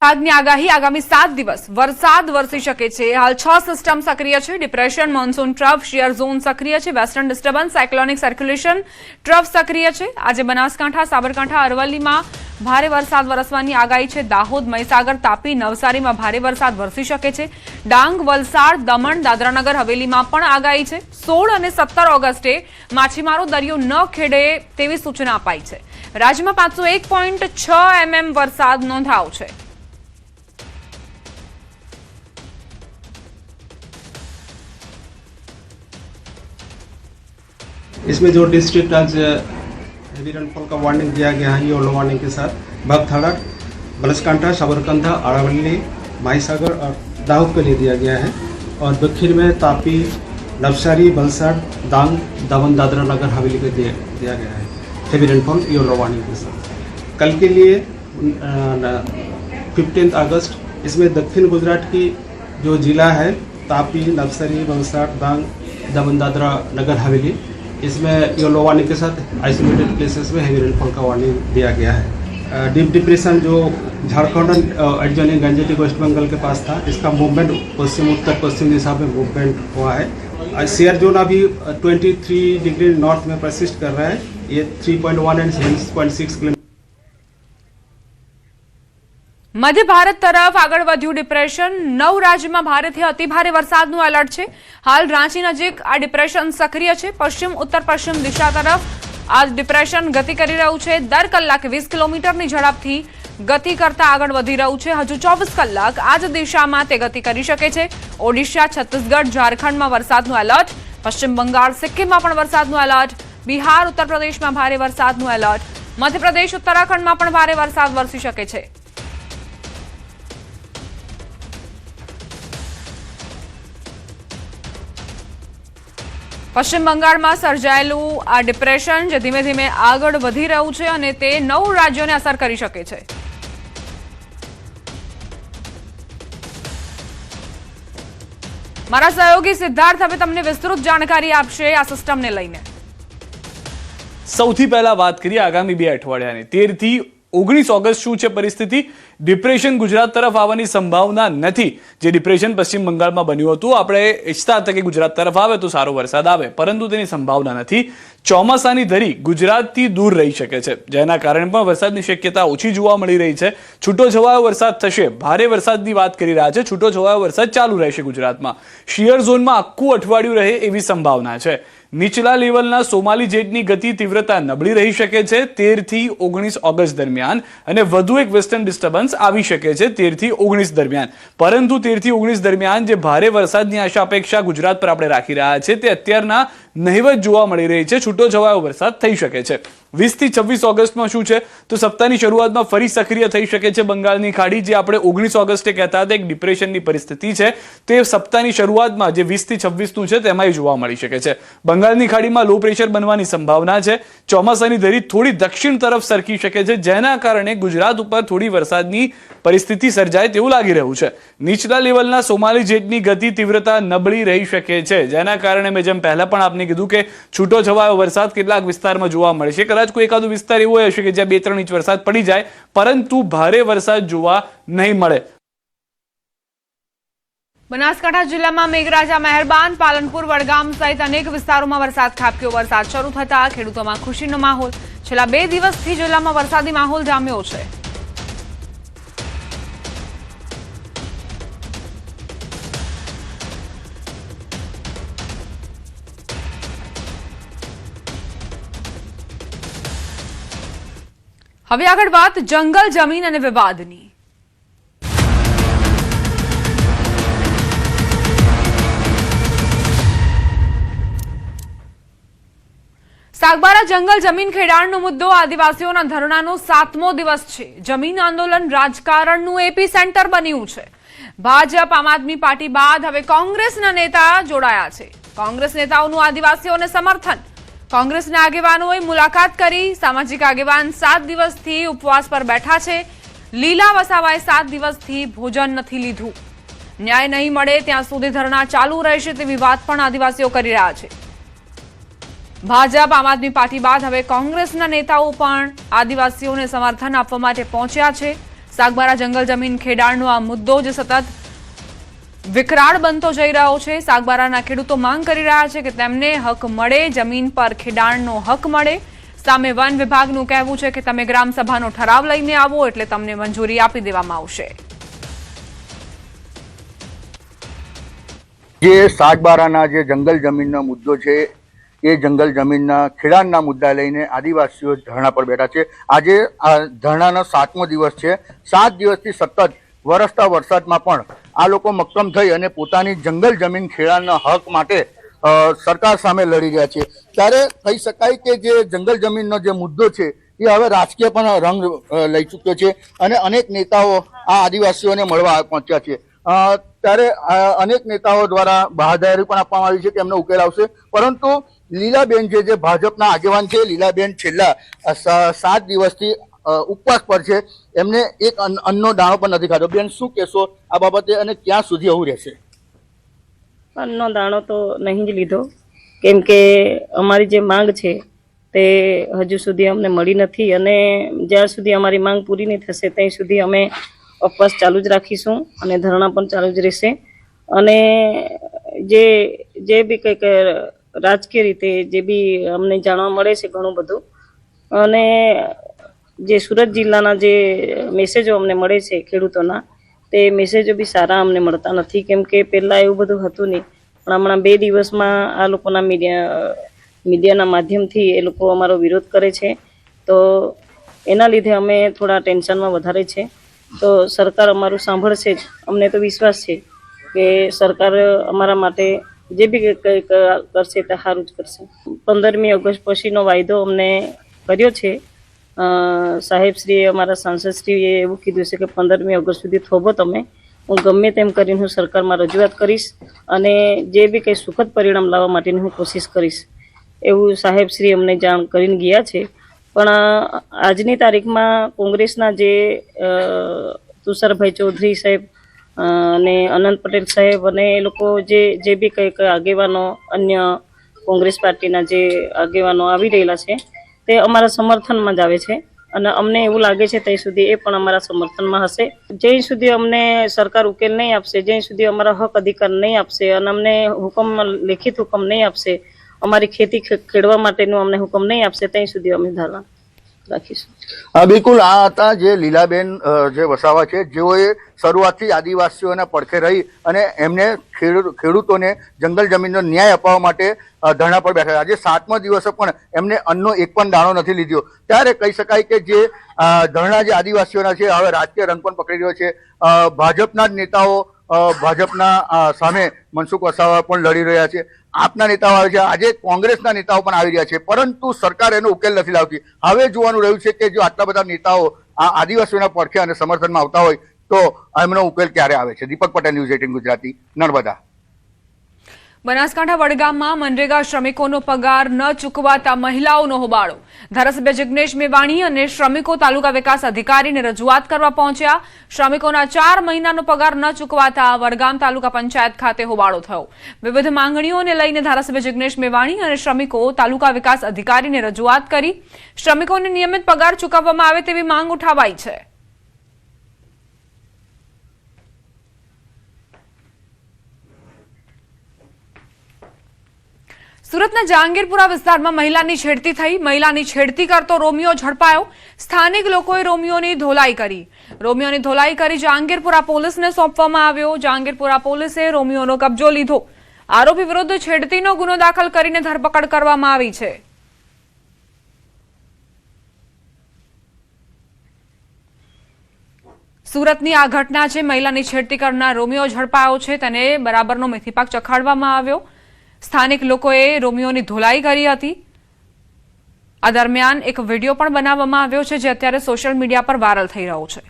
વરસાદની આગાહી આગામી 7 દિવસ વરસાદ વરસી શકે છે। હાલ 6 સિસ્ટમ સક્રિય છે। Depression, monsoon trough, shear zone સક્રિય છે। Western disturbance, cyclonic circulation trough સક્રિય છે। આજે બનાસકાંઠા, સાબરકાંઠા, અરવલ્લીમાં ભારે વરસાદ વરસવાની આગાહી છે। દાહોદ, મહીસાગર, તાપી, નવસારીમાં ભારે વરસાદ વરસી શકે છે। ડાંગ, વલસાડ, દમણ, દાદરાનગર હવેલીમાં પણ આગાહી છે। 16 અને 17 ઓગસ્ટે માછીમારો દરિયો ન ખેડે તેવી સૂચના અપાઈ છે। રાજ્યમાં 501.6 mm વરસાદ નોંધાયો છે। इसमें जो डिस्ट्रिक्ट आज हेवी रेनफॉल का वार्निंग दिया गया है, येलो वार्निंग के साथ बागथाड़ा, बनासकांठा, साबरकांठा, अरवली, महीसागर और दाहोद के लिए दिया गया है। और दक्षिण में तापी, नवसारी, वलसाड़, डांग, दमन, दादरा नगर हवेली को दिया गया है हेवी रेनफॉल येलो वार्निंग के साथ। कल के लिए 15 अगस्त इसमें दक्षिण गुजरात की जो जिला है तापी, नवसारी, वलसाड़, डांग, दमन, दादरा नगर हवेली, इसमें येलो वार्निंग के साथ आइसोलेटेड प्लेसेस में हेवी रेनफॉल का वार्निंग दिया गया है। डीप डिप्रेशन जो Jharkhand adjoining gangetic west Bengal के पास था, इसका मूवमेंट पश्चिम उत्तर पश्चिम दिशा में मूवमेंट हुआ है। शेयर जोन अभी 23 डिग्री नॉर्थ में परसिस्ट कर रहा है। ये 3.1 एंड 7.6 किलोमीटर। मध्य भारत तरफ आगळ वध्યું ડિપ્રેશન। 9 રાજ્યમાં ભારેથી અતિભારે વરસાદનું એલર્ટ છે। હાલ રાંચી નજીક આ ડિપ્રેશન સક્રિય છે। પશ્ચિમ ઉત્તર પશ્ચિમ દિશા તરફ આ ડિપ્રેશન ગતિ કરી રહ્યું છે। દર કલાકે 20 કિલોમીટરની ઝડપથી ગતિ કરતા આગળ વધી રહ્યું છે। હજુ 24 કલાક આ જ દિશામાં તે ગતિ કરી શકે છે। ઓડિશા, છત્તીસગઢ, ઝારખંડમાં વરસાદનું એલર્ટ। પશ્ચિમ બંગાળ, સિક્કિમમાં પણ વરસાદનું એલર્ટ। બિહાર, ઉત્તર પ્રદેશમાં ભારે વરસાદનું એલર્ટ। મધ્યપ્રદેશ, ઉત્તરાખંડમાં પણ ભારે વરસાદ વરસી શકે છે। પશ્ચિમ બંગાળમાં સર્જાયેલું આ ડિપ્રેશન જે ધીમે ધીમે આગળ વધી રહ્યું છે અને તે 9 રાજ્યોને અસર કરી શકે છે। મારા સહયોગી સિદ્ધાર્થ હવે તમને વિસ્તૃત જાણકારી આપશે આ સિસ્ટમને લઈને। સૌથી પહેલા વાત કરીએ આગામી 2 અઠવાડિયાની 13 થી 19 ઓગસ્ટ શું છે પરિસ્થિતિ। ડિપ્રેશન ગુજરાત તરફ આવવાની સંભાવના નથી। જે ડિપ્રેશન પશ્ચિમ બંગાળમાં બન્યું હતું, આપણે ઈચ્છતા હતા કે ગુજરાત તરફ આવે તો સારો વરસાદ આવે, પરંતુ તેની સંભાવના નથી। ચોમાસાની ધરી ગુજરાતથી દૂર રહી શકે છે, જેના કારણે પણ વરસાદની શક્યતા ઓછી જોવા મળી રહી છે। છૂટો છવાયો વરસાદ થશે। ભારે વરસાદની વાત કરી રહ્યા છે, છૂટો છવાયો વરસાદ ચાલુ રહેશે ગુજરાતમાં। શિયર ઝોનમાં આખું અઠવાડિયું રહે એવી સંભાવના છે। નીચલા લેવલના સોમાલી જેટની ગતિ તીવ્રતા નબળી રહી શકે છે 13 થી 19 ઓગસ્ટ દરમિયાન, અને વધુ એક વેસ્ટર્ન ડિસ્ટર્બન્સ આવી શકે છે 13 થી 19 દરમિયાન। પરંતુ 13 થી 19 દરમિયાન જે ભારે વરસાદની આશા અપેક્ષા ગુજરાત પર આપણે રાખી રહ્યા છે તે અત્યારના નહિવત જોવા મળી રહી છે। છૂટો છવાયો વરસાદ થઈ શકે છે। 20 થી 26 ઓગસ્ટમાં શું છે તો સપ્તાહની શરૂઆતમાં ફરી સક્રિય થઈ શકે છે બંગાળની ખાડી। જે આપણે 19 ઓગસ્ટે કહેતા હતા એક ડિપ્રેશનની પરિસ્થિતિ છે, તે સપ્તાહની શરૂઆતમાં જે 20 થી 26નું છે તેમાંય જોવા મળી શકે છે। બંગાળની ખાડીમાં લો પ્રેશર બનવાની સંભાવના છે। ચોમાસાની ધરી થોડી દક્ષિણ તરફ સરકી શકે છે, જેના કારણે ગુજરાત ઉપર થોડી વરસાદની પરિસ્થિતિ સર્જાય તેવું લાગી રહ્યું છે। નીચલા લેવલના સોમાલી જેટની ગતિ તીવ્રતા નબળી રહી શકે છે, જેના કારણે મેં જેમ પહેલા પણ આપને કીધું કે છૂટો છવાયો વરસાદ કેટલાક વિસ્તારમાં જોવા મળશે। કદાચ કોઈ એકાદો વિસ્તાર એવો હશે કે જ્યાં 2-3 ઇંચ વરસાદ પડી જાય, પરંતુ ભારે વરસાદ જોવા નહીં મળે। બનાસકાંઠા જિલ્લામાં મેઘરાજા મહેરબાન। પાલનપુર, વડગામ સહિત અનેક વિસ્તારોમાં વરસાદ ખાબક્યો। વરસાદ શરૂ થતા ખેડૂતોમાં ખુશીનો માહોલ। છેલ્લા 2 દિવસથી જિલ્લામાં વરસાદી માહોલ જામ્યો છે। હવે આગળ વાત જંગલ, જમીન અને વિવાદની। સાગબારા જંગલ જમીન ખેડાણનો મુદ્દો આદિવાસીઓના ધરણાનો 7મો દિવસ છે। જમીન આંદોલન રાજકારણનું એપી સેન્ટર બન્યું છે। ભાજપ, આમ આદમી પાર્ટી બાદ હવે કોંગ્રેસના નેતા જોડાયા છે। કોંગ્રેસ નેતાઓનું આદિવાસીઓને સમર્થન। કોંગ્રેસના આગેવાનોએ મુલાકાત કરી। સામાજિક આગેવાન 7 દિવસથી ઉપવાસ પર બેઠા છે। લીલા વસાવાએ 7 દિવસથી ભોજન નથી લીધું। ન્યાય નહીં મળે ત્યાં સુધી ધરણા ચાલુ રહેશે તેવી વાત પણ આદિવાસીઓ કરી રહ્યા છે। ભાજપ, આમ આદમી પાર્ટી બાદ હવે કોંગ્રેસના નેતાઓ પણ આદિવાસીઓને સમર્થન આપવા માટે પહોંચ્યા છે। સાગબારા જંગલ જમીન ખેડાણનો આ મુદ્દો જે સતત વિકરાળ બનતો જઈ રહ્યો છે. સાગબારાના ખેડૂતો માંગ કરી રહ્યા છે કે તેમને હક મળે, જમીન પર ખેડાણનો હક મળે. સામે વન વિભાગનું કહેવું છે કે તમે ગ્રામ સભાનો ઠરાવ લઈને આવો એટલે તમને મંજૂરી આપી દેવામાં આવશે. જે સાગબારાના જે જંગલ જમીનનો મુદ્દો છે એ જંગલ જમીનના ખેડાણના મુદ્દા લઈને આદિવાસીઓ ધરણા પર બેઠા છે. આજે આ ધરણાનો 7મો દિવસ છે. 7 દિવસથી સતત વરસતા વરસાદમાં પણ આ લોકો મક્કમ થઈ અને પોતાની જંગલ જમીન ખેડાણના હક માટે સરકાર સામે લડી રહ્યા છે. ત્યારે કહી શકાય કે જે જંગલ જમીનનો જે મુદ્દો છે એ હવે રાજકીય પણ રંગ લઈ ચૂક્યો છે અને અનેક નેતાઓ આ આદિવાસીઓને મળવા પહોંચ્યા છે. ત્યારે અનેક નેતાઓ દ્વારા બાહાદારી પણ આપવામાં આવી છે કે એમનો ઉકેલ આવશે, પરંતુ લીલાબેન જે ભાજપના આગેવાન છે, લીલાબેન છેલ્લા 7 દિવસથી ઉપવાસ પર છે. એમને એક અન્નનો દાણો પણ નથી ખાધો. બેન, શું કહેશો આ બાબતે અને ક્યાં સુધી આવું રહેશે? અન્નનો દાણો તો નહીં જ લીધો, કેમ કે અમારી જે માંગ છે તે હજુ સુધી અમને મળી નથી અને જ્યાં સુધી અમારી માંગ પૂરી નહીં થશે ત્યાં સુધી અમે ઉપવાસ ચાલુ જ રાખીશું અને ધરણા પણ ચાલુ જ રહેશે. અને જે બી કંઈક રાજકીય રીતે જે બી અમને જાણવા મળે છે ઘણું બધું, અને જે સુરત જિલ્લાના જે મેસેજો અમને મળે છે ખેડૂતોના, તે મેસેજો બી સારા અમને મળતા નથી. કેમ કે પહેલાં એવું બધું હતું નહીં, પણ હમણાં 2 દિવસમાં આ લોકોના મીડિયાના માધ્યમથી એ લોકો અમારો વિરોધ કરે છે. તો એના લીધે અમે થોડા ટેન્શનમાં વધારે છે. તો સરકાર અમારું સાંભળશે જ. અમને તો વિશ્વાસ છે કે સરકાર અમારા માટે જે બી કંઈક કરશે તે સારું જ કરશે. 15મી ઓગસ્ટ પછીનો વાયદો અમને કર્યો છે. સાહેબશ્રીએ, અમારા સાંસદશ્રીએ એવું કીધું છે કે 15મી ઓગસ્ટ સુધી થોભો તમે, હું ગમે તેમ કરીને હું સરકારમાં રજૂઆત કરીશ અને જે બી કંઈ સુખદ પરિણામ લાવવા માટેની હું કોશિશ કરીશ, એવું સાહેબશ્રી અમને જાણ કરીને ગયા છે. પણ આજની તારીખમાં કોંગ્રેસના જે તુષારભાઈ ચૌધરી સાહેબ અને અનંત પટેલ સાહેબ અને એ લોકો જે બી કંઈક આગેવાનો, અન્ય કોંગ્રેસ પાર્ટીના જે આગેવાનો આવી રહેલા છે તે અમારા સમર્થનમાં જ આવે છે અને અમને એવું લાગે છે ત્યાં સુધી એ પણ અમારા સમર્થનમાં હશે. જ્યાં સુધી અમને સરકાર ઉકેલ નહીં આપશે, જ્યાં સુધી અમારા હક અધિકાર નહીં આપશે અને અમને લેખિત હુકમ નહીં આપશે, અમારી ખેતી ખેડવા માટેનું અમને હુકમ નહીં આપશે, ત્યાં સુધી અમે ધરણા રાખીશું. બિલકુલ, આ હતા જે લીલાબેન જે વસાવા છે, જેઓએ શરૂઆતથી આદિવાસીઓના પડખે રહી અને એમને ખેડૂતોને જંગલ જમીનનો ન્યાય અપાવવા માટે ધરણા પર બેઠા. આજે 7મો દિવસે પણ એમને અન્નનો એક પણ દાણો નથી લીધો. ત્યારે કહી શકાય કે જે ધરણા જે આદિવાસીઓના છે હવે રાજકીય રંગ પણ પકડી રહ્યો છે. ભાજપના જ નેતાઓ ભાજપના સામે મનસુખ વસાવા પણ લડી રહ્યા છે. આપના નેતાઓ આવે છે, આજે કોંગ્રેસના નેતાઓ પણ આવી રહ્યા છે, પરંતુ સરકાર એનો ઉકેલ નથી લાવતી. હવે જોવાનું રહ્યું છે કે જો આટલા બધા નેતાઓ આ આદિવાસીઓના પડખે અને સમર્થનમાં આવતા હોય તો એમનો ઉકેલ ક્યારે આવે છે. દીપક પટેલ, ન્યૂઝ 18 ગુજરાતી, નર્મદા. બનાસકાંઠા વડગામમાં મનરેગા શ્રમિકોનો પગાર ન ચૂકવાતા મહિલાઓનો હોબાળો. ધારાસભ્ય જિગ્નેશ મેવાણી અને શ્રમિકો તાલુકા વિકાસ અધિકારીને રજૂઆત કરવા પહોંચ્યા. શ્રમિકોના 4 મહિનાનો પગાર ન ચૂકવાતા વડગામ તાલુકા પંચાયત ખાતે હોબાળો થયો. વિવિધ માંગણીઓને લઈને ધારાસભ્ય જિગ્નેશ મેવાણી અને શ્રમિકો તાલુકા વિકાસ અધિકારીને રજૂઆત કરી. શ્રમિકોને નિયમિત પગાર ચૂકવવામાં આવે તેવી માંગ ઉઠાવાઈ છે. સુરતના જહાંગીરપુરા વિસ્તારમાં મહિલાની છેડતી થઈ. મહિલાની છેડતી કરતો રોમિયો ઝડપાયો. સ્થાનિક લોકોએ રોમિયોની ધોલાઈ કરી જહાંગીરપુરા પોલીસને સોંપવામાં આવ્યો. જહાંગીરપુરા પોલીસે રોમિયોનો કબજો લીધો. આરોપી વિરુદ્ધ છેડતીનો ગુનો દાખલ કરીને ધરપકડ કરવામાં આવી છે. સુરતની આ ઘટના છે. મહિલાની છેડતી કરનાર રોમિયો ઝડપાયો છે. તેને બરાબરનો મેથીપાક ચખાડવામાં આવ્યો. સ્થાનિક લોકોએ રોમિયોની ધોલાઈ કરી હતી. આ દરમિયાન એક વિડીયો પણ બનાવવામાં આવ્યો છે જે અત્યારે સોશિયલ મીડિયા પર વાયરલ થઈ રહ્યો છે.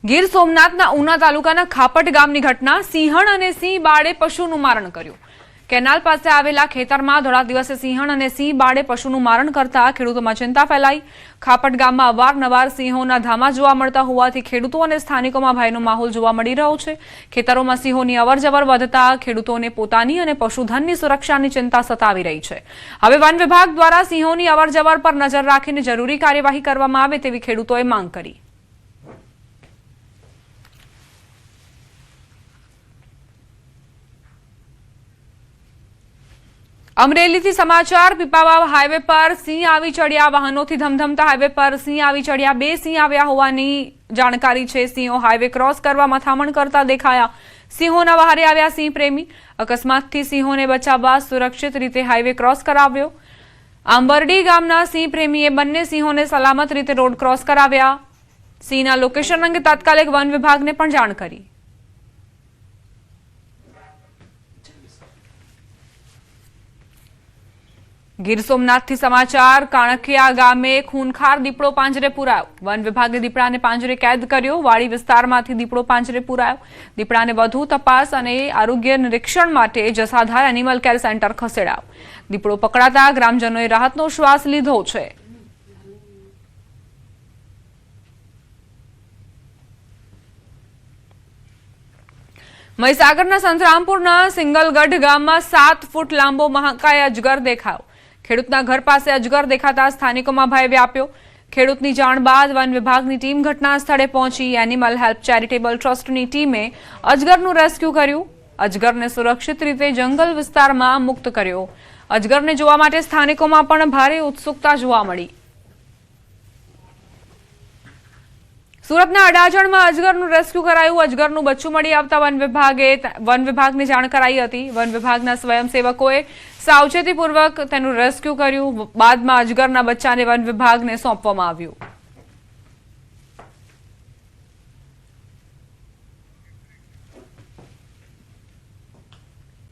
ગીર સોમનાથના ઉના તાલુકાના ખાપટ ગામની ઘટના. સિંહણ અને સિંહ બાળે પશુનું મારણ કર્યું. કેનાલ પાસે આવેલા ખેતરમાં ધોળા દિવસે સિંહણ અને સિંહ બાળે પશુનું મારણ કરતા ખેડૂતોમાં ચિંતા ફેલાઈ. ખાપટ ગામમાં અવારનવાર સિંહોના ધામા જોવા મળતા હોવાથી ખેડૂતો અને સ્થાનિકોમાં ભયનો માહોલ જોવા મળી રહ્યો છે. ખેતરોમાં સિંહોની અવરજવર વધતા ખેડૂતોને પોતાની અને પશુધનની સુરક્ષાની ચિંતા સતાવી રહી છે. હવે વન વિભાગ દ્વારા સિંહોની અવરજવર પર નજર રાખીને જરૂરી કાર્યવાહી કરવામાં આવે તેવી ખેડૂતોએ માંગ કરી. અમરેલીથી સમાચાર. પીપાવાવ હાઈવે પર સિંહ આવી ચડ્યા. વાહનોથી ધમધમતા હાઈવે પર સિંહ આવી ચડ્યા. 2 સિંહ આવ્યા હોવાની જાણકારી છે. સિંહો હાઈવે ક્રોસ કરવા મથામણ કરતા દેખાયા. સિંહોના વહારે આવ્યા સિંહ પ્રેમી. અકસ્માતથી સિંહોને બચાવવા સુરક્ષિત રીતે હાઈવે ક્રોસ કરાવ્યો. આંબરડી ગામના સિંહ પ્રેમીએ બંને સિંહોને સલામત રીતે રોડ ક્રોસ કરાવ્યા. સિંહના લોકેશન અંગે તાત્કાલિક વન વિભાગને પણ જાણ કરી. ગીર સોમનાથથી સમાચાર. કાણકિયા ગામે ખૂનખાર દીપડો પાંજરે પુરાયો. વન વિભાગે દીપડાને પાંજરે કેદ કર્યો. વાડી વિસ્તારમાંથી દીપડો પાંજરે પુરાયો. દીપડાને વધુ તપાસ અને આરોગ્ય નિરીક્ષણ માટે જસાધાર એનિમલ કેર સેન્ટર ખસેડાયો. દીપડો પકડાતા ગ્રામજનોએ રાહતનો શ્વાસ લીધો છે. મહીસાગરના સંતરામપુરના સિંગલગઢ ગામમાં 7 ફૂટ લાંબો મહાકાય અજગર દેખાયો. ખેડૂતના ઘર પાસે અજગર દેખાતા સ્થાનિકોમાં ભય વ્યાપ્યો. ખેડૂતની જાણ બાદ વન વિભાગની ટીમ ઘટના સ્થળે પહોંચી. એનિમલ હેલ્પ ચેરિટેબલ ટ્રસ્ટની ટીમે અજગરનું રેસ્ક્યુ કર્યું. અજગરને સુરક્ષિત રીતે જંગલ વિસ્તારમાં મુક્ત કર્યો. અજગરને જોવા માટે સ્થાનિકોમાં પણ ભારે ઉત્સુકતા જોવા મળી. સુરતના અડાજણમાં અજગરનું રેસ્ક્યુ કરાયું. અજગરનું બચ્ચું મળી આવતા વન વિભાગને જાણ કરાઈ હતી. વન વિભાગના સ્વયંસેવકોએ સાવચેતીપૂર્વક તેનું રેસ્ક્યુ કર્યું. બાદમાં અજગરના બચ્ચાને વન વિભાગને સોંપવામાં આવ્યું.